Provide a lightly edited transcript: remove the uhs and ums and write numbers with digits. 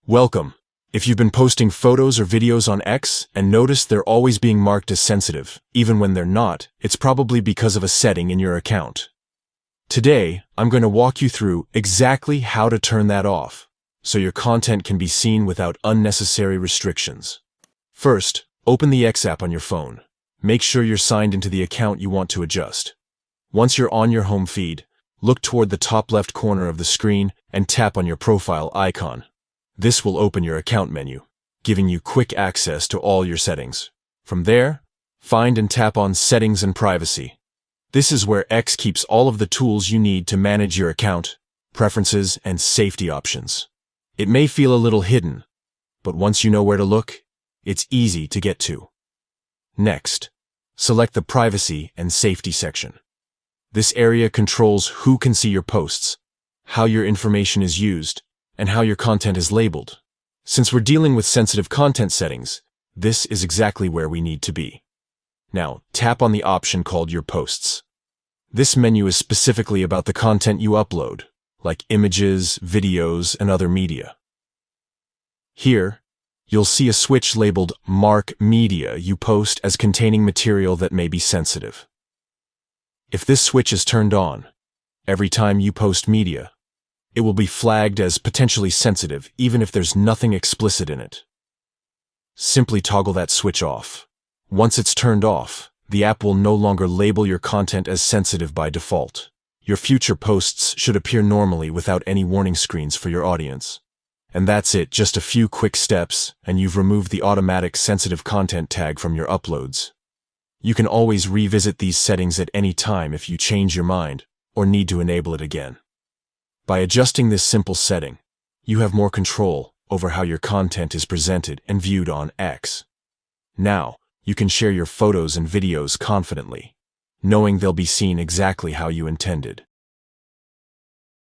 Welcome. If you've been posting photos or videos on X and notice they're always being marked as sensitive, even when they're not, it's probably because of a setting in your account. Today, I'm going to walk you through exactly how to turn that off, so your content can be seen without unnecessary restrictions. First, open the X app on your phone. Make sure you're signed into the account you want to adjust. Once you're on your home feed, look toward the top left corner of the screen and tap on your profile icon. This will open your account menu, giving you quick access to all your settings. From there, find and tap on Settings and Privacy. This is where X keeps all of the tools you need to manage your account, preferences, and safety options. It may feel a little hidden, but once you know where to look, it's easy to get to. Next, select the Privacy and Safety section. This area controls who can see your posts, how your information is used, and how your content is labeled. Since we're dealing with sensitive content settings, this is exactly where we need to be. Now, tap on the option called Your Posts. This menu is specifically about the content you upload, like images, videos, and other media. Here, you'll see a switch labeled Mark Media you post as containing material that may be sensitive. If this switch is turned on, every time you post media, it will be flagged as potentially sensitive even if there's nothing explicit in it. Simply toggle that switch off. Once it's turned off, the app will no longer label your content as sensitive by default. Your future posts should appear normally without any warning screens for your audience. And that's it, just a few quick steps, and you've removed the automatic sensitive content tag from your uploads. You can always revisit these settings at any time if you change your mind or need to enable it again. By adjusting this simple setting, you have more control over how your content is presented and viewed on X. Now, you can share your photos and videos confidently, knowing they'll be seen exactly how you intended.